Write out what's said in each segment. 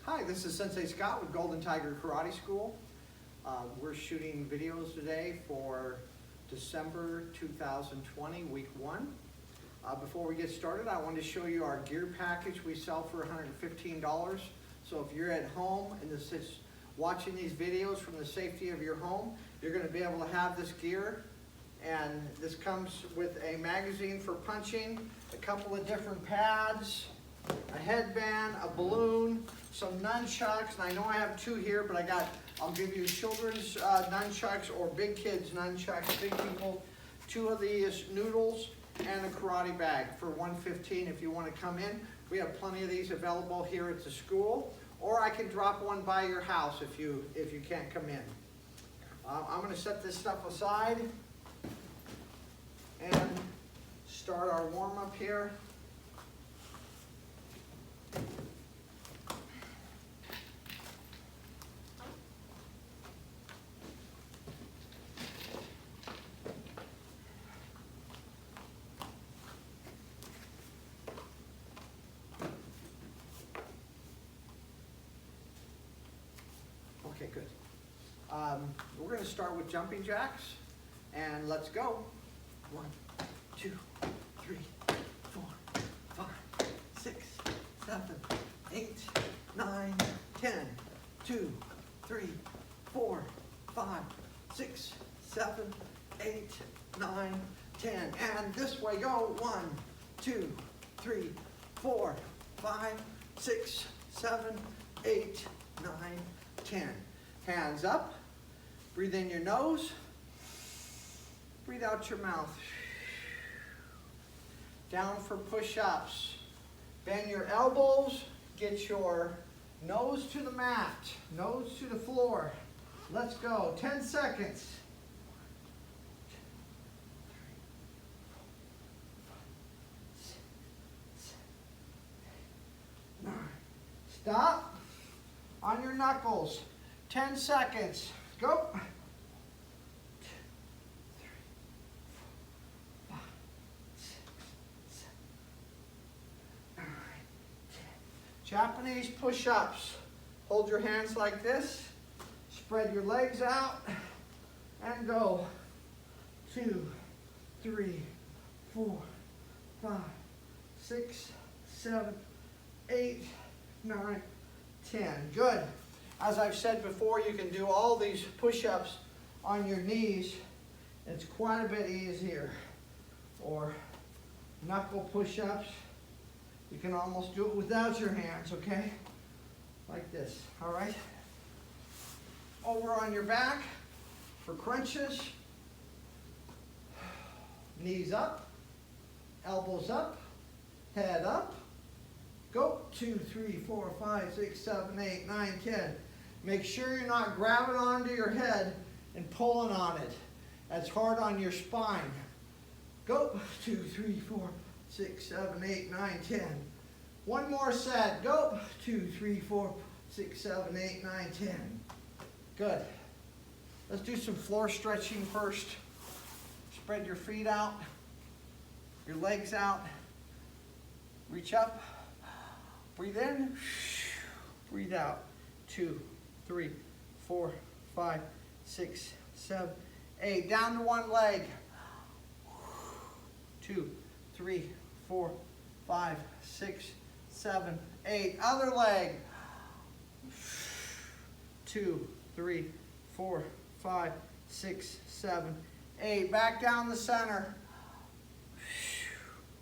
Hi, this is Sensei Scott with Golden Tiger Karate School. We're shooting videos today for December 2020, week 1. Before we get started, I want to show you our gear package we sell for $115. So if you're at home and watching these videos from the safety of your home, you're going to be able to have this gear. And this comes with a magazine for punching, a couple of different pads, a headband, a balloon, some nunchucks, and I know I have 2 here, but I'll give you children's nunchucks or big kids nunchucks, big people, 2 of these noodles, and a karate bag for $115 if you want to come in. We have plenty of these available here at the school, or I can drop one by your house if you can't come in. I'm going to set this stuff aside and start our warm-up here. Okay, good. We're going to start with jumping jacks, and let's go. 1, 2, 3, 4, 5, 6, 7, 8, 9, 10. 2, 3, 4, 5, 6, 7, 8, 9, 10. And this way, go. 1, 2, 3, 4, 5, 6, 7, 8, 9, 10. Hands up. Breathe in your nose. Breathe out your mouth. Down for push-ups. Bend your elbows. Get your nose to the mat. Nose to the floor. Let's go. 10 seconds. 9. Stop. On your knuckles. 10 seconds. Go. 2, 3, 4, 5, 6, 7, 8, 9, 10. Japanese push-ups. Hold your hands like this. Spread your legs out and go. 2, 3, 4, 5, 6, 7, 8, 9, 10. Good. As I've said before, you can do all these push-ups on your knees. It's quite a bit easier. Or knuckle push-ups. You can almost do it without your hands, okay? Like this, all right? Over on your back for crunches. Knees up, elbows up, head up. Go. 2, 3, 4, 5, 6, 7, 8, 9, 10. Make sure you're not grabbing onto your head and pulling on it. That's hard on your spine. Go. 2, 3, 4, 6, 7, 8, 9, 10. One more set. Go. 2, 3, 4, 6, 7, 8, 9, 10. Good. Let's do some floor stretching first. Spread your feet out, your legs out. Reach up. Breathe in. Breathe out. 2, 3, 4, 5, 6, 7, 8. Down to one leg. 2, 3, 4, 5, 6, 7, 8. Other leg. 2, 3, 4, 5, 6, 7, 8. Back down the center.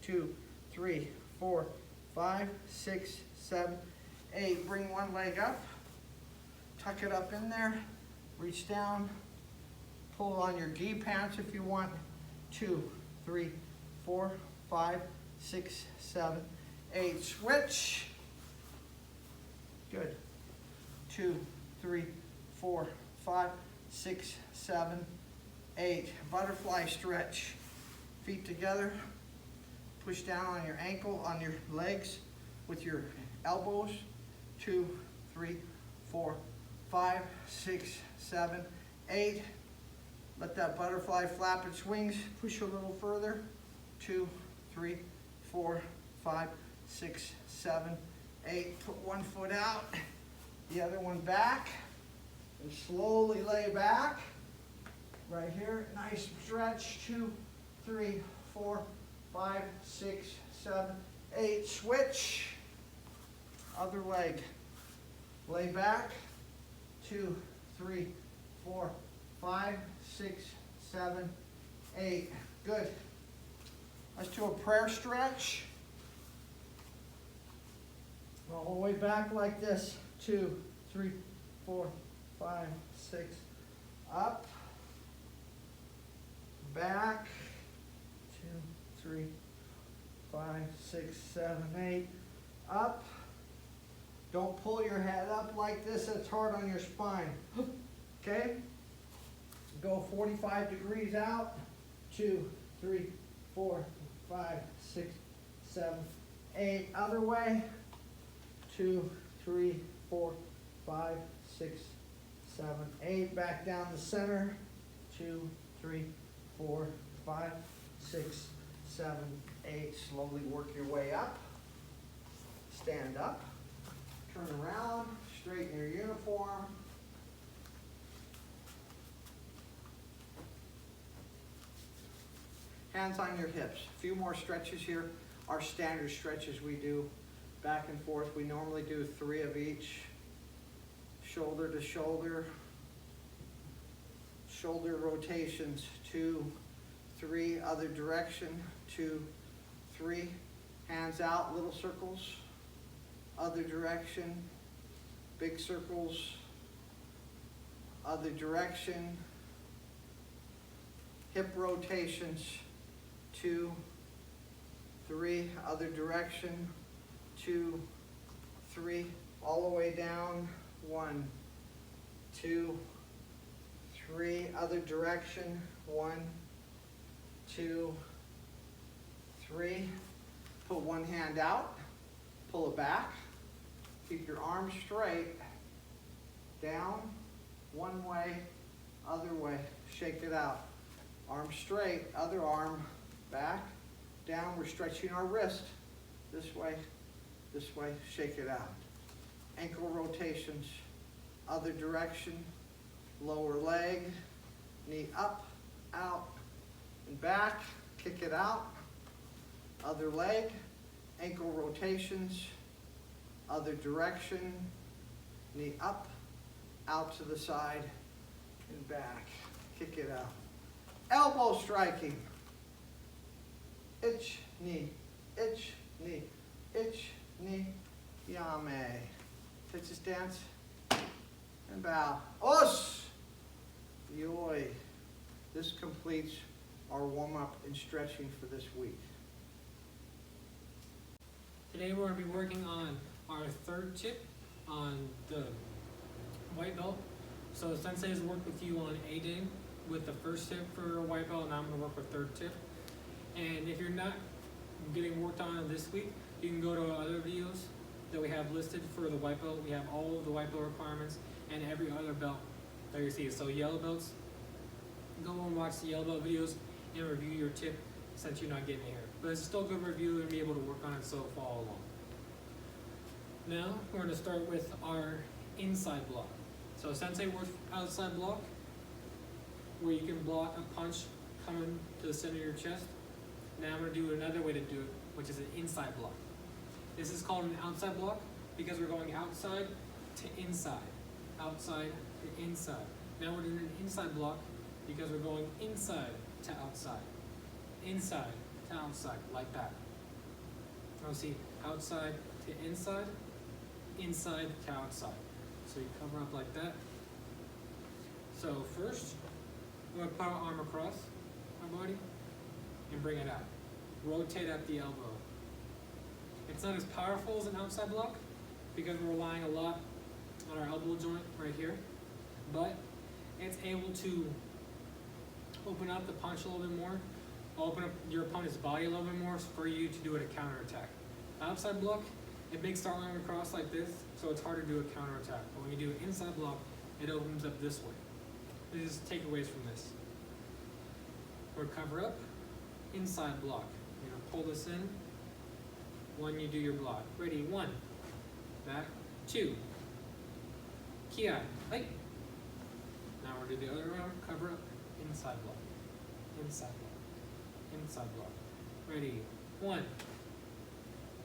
2, 3, 4, 5, 6, 7, 8. Bring one leg up. Tuck it up in there. Reach down. Pull on your gi pants if you want. 2, 3, 4, 5, 6, 7, 8. Switch. Good. 2, 3, 4, 5, 6, 7, 8. Butterfly stretch. Feet together. Push down on your ankle, on your legs with your elbows. 2, 3, 4, 5, 6, 7, 8. Let that butterfly flap its wings. Push a little further. 2, 3, 4, 5, 6, 7, 8. Put one foot out. the other one back, and slowly lay back. Right here, nice stretch, 2, 3, 4, 5, 6, 7, 8, switch. Other leg, lay back, 2, 3, 4, 5, 6, 7, 8, good. Let's do a prayer stretch. All the way back like this, 2, 3, 4, 5, 6, up, back, 2, 3, 5, 6, 7, 8, up. Don't pull your head up like this, it's hard on your spine. Okay? Go 45 degrees out, 2, 3, 4, 5, 6, 7, 8. Other way, 2, 3, 4, 5, 6, 7, 8. Back down the center, 2, 3, 4, 5, 6, 7, 8. Slowly work your way up. Stand up. Turn around. Straighten your uniform. Hands on your hips. A few more stretches here. Our standard stretches we do back and forth. We normally do 3 of each. Shoulder to shoulder. Shoulder rotations. 2, 3. Other direction. 2, 3. Hands out, little circles. Other direction. Big circles. Other direction. Hip rotations. 2, 3. Other direction. 2, 3. All the way down. 1, 2, 3. Other direction. 1, 2, 3. Put one hand out. Pull it back. Keep your arms straight. Down. One way. Other way. Shake it out. Arm straight. Other arm. Back. Down. We're stretching our wrist. This way. This way. Shake it out. Ankle rotations. Other direction. Lower leg. Knee up. Out. And back. Kick it out. Other leg. Ankle rotations. Other direction. Knee up. Out to the side. And back. Kick it out. Elbow striking. Itch, knee, itch, knee, itch, knee, yame. Take this dance and bow. Os! Yoi. This completes our warm-up and stretching for this week. Today we're going to be working on our third tip on the white belt. So Sensei has worked with you on A day with the first tip for white belt, and I'm going to work with third tip. And if you're not getting worked on this week, you can go to other videos that we have listed for the white belt. We have all of the white belt requirements and every other belt that you see. So yellow belts, go and watch the yellow belt videos and review your tip since you're not getting it here. But it's still a good review and be able to work on it, so follow along. Now we're going to start with our inside block. So Sensei works outside block, where you can block a punch coming to the center of your chest. Now I'm going to do another way to do it, which is an inside block. This is called an outside block because we're going outside to inside. Outside to inside. Now we're doing an inside block because we're going inside to outside. Inside to outside, like that. Now see, outside to inside, inside to outside. So you cover up like that. So first, we're going to put our arm across our body and bring it out. Rotate at the elbow. It's not as powerful as an outside block because we're relying a lot on our elbow joint right here, but it's able to open up the punch a little bit more, open up your opponent's body a little bit more for you to do it a counterattack. Outside block, it makes the arm across like this, so it's hard to do a counterattack. But when you do an inside block, it opens up this way. This is takeaways from this. Or cover up, inside block. You're gonna pull this in when you do your block. Ready, 1, back, 2, Ki. Hey. Now we're gonna do the other arm, cover up, inside block, inside block, inside block. Ready, 1,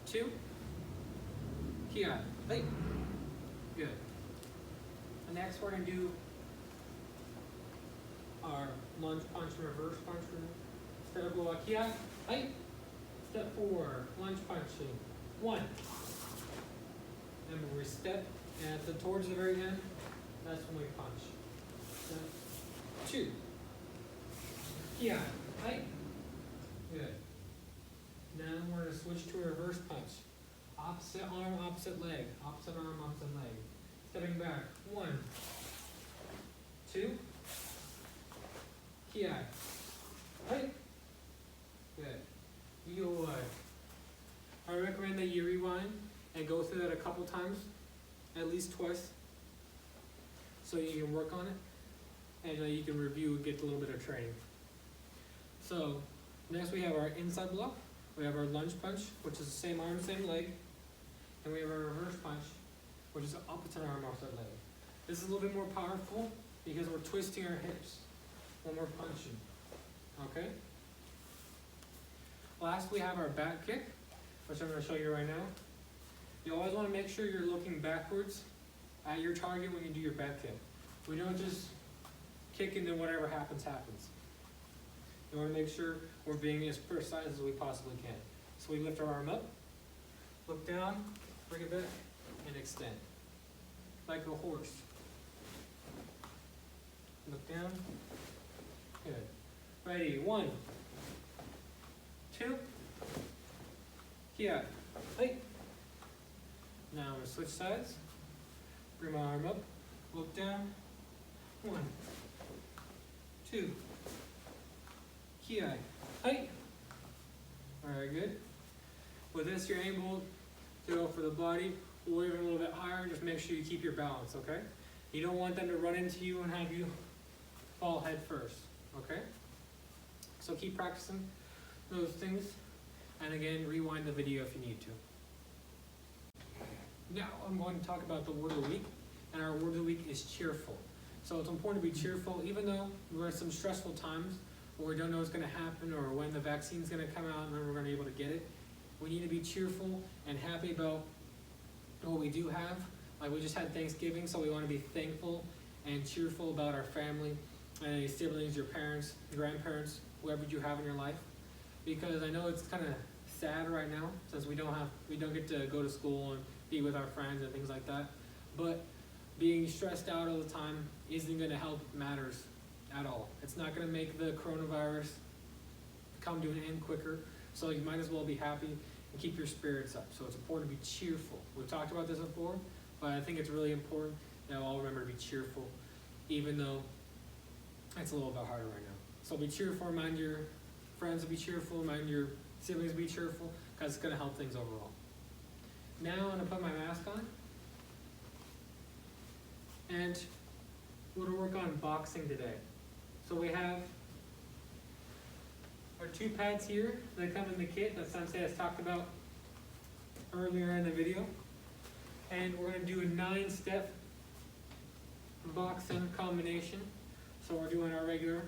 2, Ki. Hey. Good. And next we're gonna do our lunge punch and reverse punch. Step up, go Ki. Hey. Step 4, lunge punching. 1. And we step, and towards the very end, that's when we punch. Step 2. Ki. Hey. Good. Now we're going to switch to a reverse punch. Opposite arm, opposite leg. Opposite arm, opposite leg. Stepping back. 1, 2. Ki. Hey. Good. You I recommend that you rewind and go through that a couple times, at least twice, so you can work on it and you can review and get a little bit of training. So next we have our inside block, we have our lunge punch, which is the same arm, same leg, and we have our reverse punch, which is the opposite arm, opposite leg. This is a little bit more powerful because we're twisting our hips when we're punching, okay? Last, we have our back kick, which I'm going to show you right now. You always want to make sure you're looking backwards at your target when you do your back kick. We don't just kick and then whatever happens, happens. You want to make sure we're being as precise as we possibly can. So we lift our arm up, look down, bring it back, and extend. Like a horse. Look down. Good. Ready, 1, 2, Ki. Hey. Now I'm going to switch sides. Bring my arm up, look down. 1, 2, Ki. Hey. Alright, good. With this, you're able to go for the body or even a little bit higher. Just make sure you keep your balance, okay? You don't want them to run into you and have you fall head first, okay? So keep practicing those things. And again, rewind the video if you need to. Now I'm going to talk about the word of the week, and our word of the week is cheerful. So it's important to be cheerful, even though we're in some stressful times where we don't know what's going to happen or when the vaccine's going to come out and when we're going to be able to get it. We need to be cheerful and happy about what we do have. Like we just had Thanksgiving, so we want to be thankful and cheerful about our family and your siblings, your parents, grandparents, whoever you have in your life. Because I know it's kind of sad right now since we don't get to go to school and be with our friends and things like that. But being stressed out all the time isn't going to help matters at all. It's not going to make the coronavirus come to an end quicker. So you might as well be happy and keep your spirits up. So it's important to be cheerful. We've talked about this before, but I think it's really important that we all remember to be cheerful, even though it's a little bit harder right now. So be cheerful, remind your friends to be cheerful, remind your siblings to be cheerful, because it's going to help things overall. Now I'm going to put my mask on, and we're going to work on boxing today. So we have our 2 pads here that come in the kit that Sensei has talked about earlier in the video. And we're going to do a 9-step boxing combination. So we're doing our regular.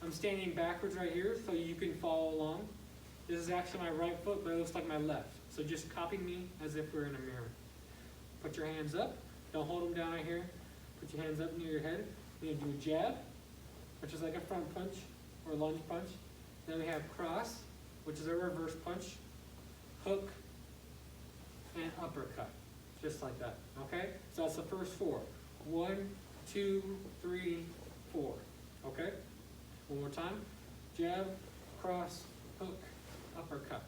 I'm standing backwards right here so you can follow along. This is actually my right foot, but it looks like my left. So just copy me as if we're in a mirror. Put your hands up. Don't hold them down right here. Put your hands up near your head. We're going to do a jab, which is like a front punch or lunge punch. Then we have cross, which is a reverse punch, hook, and uppercut. Just like that, okay? So that's the first 4. 1, 2, 3, 4, okay? One more time. Jab, cross, hook, uppercut.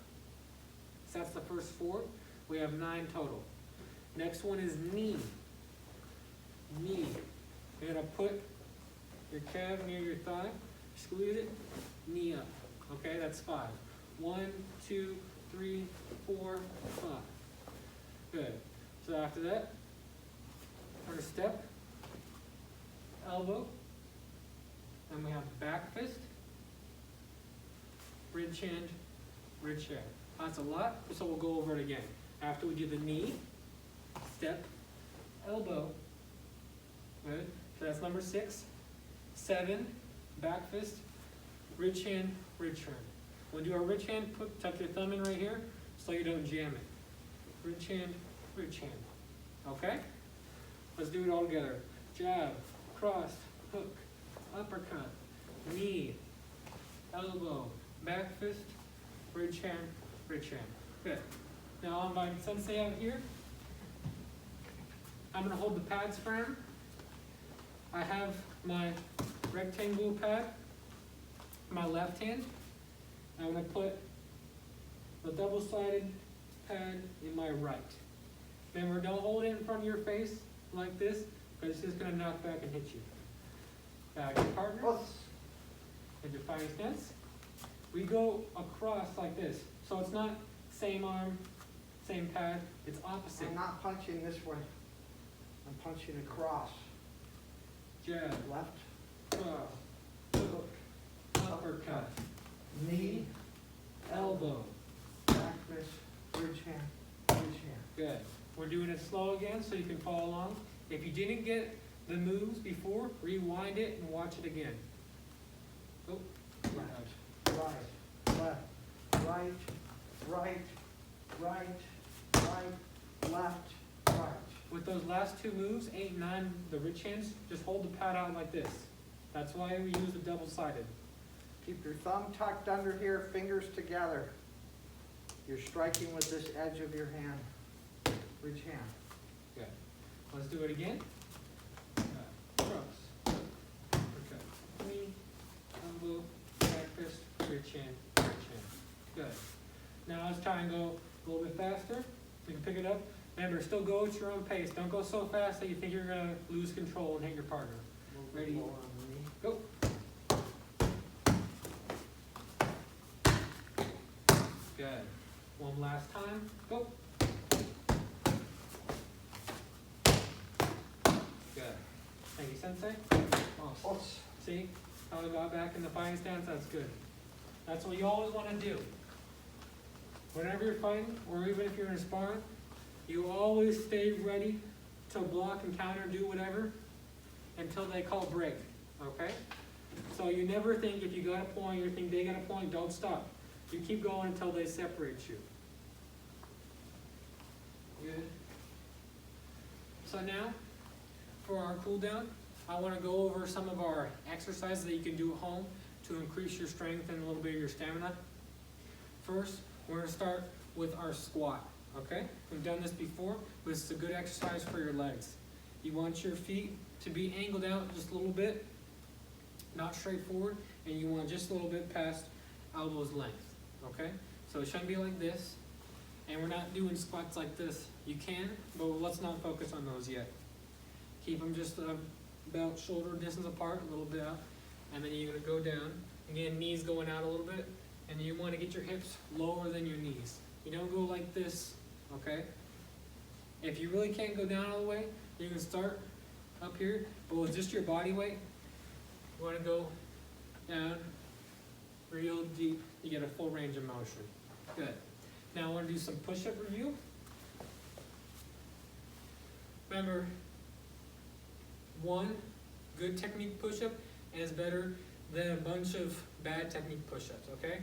So that's the first 4. We have 9 total. Next one is knee. Knee. You're going to put your calf near your thigh, squeeze it, knee up. Okay, that's 5. 1, 2, 3, 4, 5. Good. So after that, we're going to step, elbow, then we have back fist, ridge hand, ridge hand. That's a lot, so we'll go over it again. After we do the knee, step, elbow, Good. So that's number 6. 7, back fist, ridge hand, ridge hand. When you do our ridge hand, tuck your thumb in right here so you don't jam it. Ridge hand, ridge hand. Okay? Let's do it all together. Jab, cross, hook, uppercut, knee, elbow, back fist, ridge hand, ridge hand. Good. Now I'll invite Sensei out here. I'm going to hold the pads for him. I have my rectangle pad, my left hand. I'm going to put the double-sided pad in my right. Remember, don't hold it in front of your face like this, because it's just going to knock back and hit you. Back your partner. In defiant stance. We go across like this. So it's not same arm, same pad, it's opposite. I'm not punching this way. I'm punching across. Jab, Left, cross, hook, uppercut, knee, elbow. back fist, ridge hand, ridge hand. Good. We're doing it slow again so you can follow along. If you didn't get the moves before, rewind it and watch it again. Oh, Left, right, left, right, right, right, right, left, right. with those last 2 moves, 8 and 9, the ridge hands, just hold the pad out like this. That's why we use the double-sided. Keep your thumb tucked under here, fingers together. You're striking with this edge of your hand, ridge hand. Good. Let's do it again. Cross, uppercut, knee, elbow, back fist, ridge hand, ridge hand. Good. Now let's try and go a little bit faster. You can pick it up. Remember, still go at your own pace. Don't go so fast that you think you're going to lose control and hit your partner. Ready? Lower on the knee. Go. Good. One last time. Go. Good. Thank you, Sensei. Awesome. See how I got back in the fighting stance? That's good. That's what you always want to do. Whenever you're fighting, or even if you're in sparring, you always stay ready to block and counter, do whatever, until they call break, okay? So you never think if you got a point, you think they got a point, don't stop. You keep going until they separate you. Good. So now, for our cool down, I want to go over some of our exercises that you can do at home to increase your strength and a little bit of your stamina. First, we're going to start with our squat. Okay, we've done this before, but it's a good exercise for your legs. You want your feet to be angled out just a little bit, not straight forward, and you want just a little bit past elbows length. Okay, so it shouldn't be like this, and we're not doing squats like this. You can, but let's not focus on those yet. Keep them just about shoulder distance apart, a little bit out, and then you're going to go down. Again, knees going out a little bit, and you want to get your hips lower than your knees. You don't go like this. Okay? If you really can't go down all the way, you can start up here, but with just your body weight, you want to go down real deep. You get a full range of motion. Good. Now I want to do some push-up review. Remember, one good technique push-up is better than a bunch of bad technique push-ups, okay?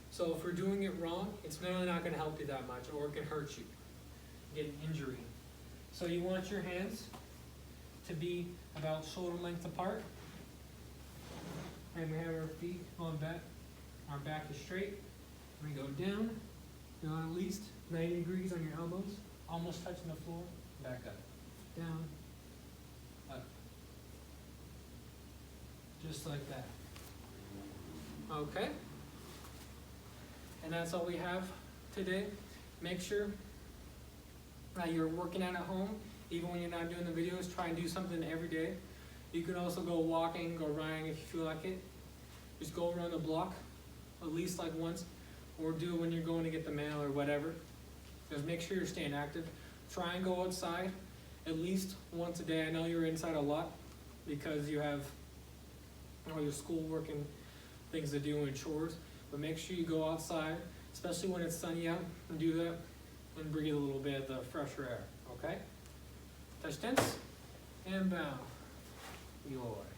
So if we're doing it wrong, it's really not going to help you that much, or it can hurt you, get an injury. So you want your hands to be about shoulder length apart, and we have our feet going back. Our back is straight. We go down. You want at least 90 degrees on your elbows, almost touching the floor. Back up, down, up, just like that. Okay. And that's all we have today. Make sure that you're working out at home. Even when you're not doing the videos, try and do something every day. You can also go walking, go running if you feel like it. Just go around the block at least like once, or do it when you're going to get the mail or whatever. Just make sure you're staying active. Try and go outside at least once a day. I know you're inside a lot because you have all your schoolwork and things to do and chores. But make sure you go outside, especially when it's sunny out, and do that and breathe a little bit of the fresher air, okay? Touch tense and bow. yours.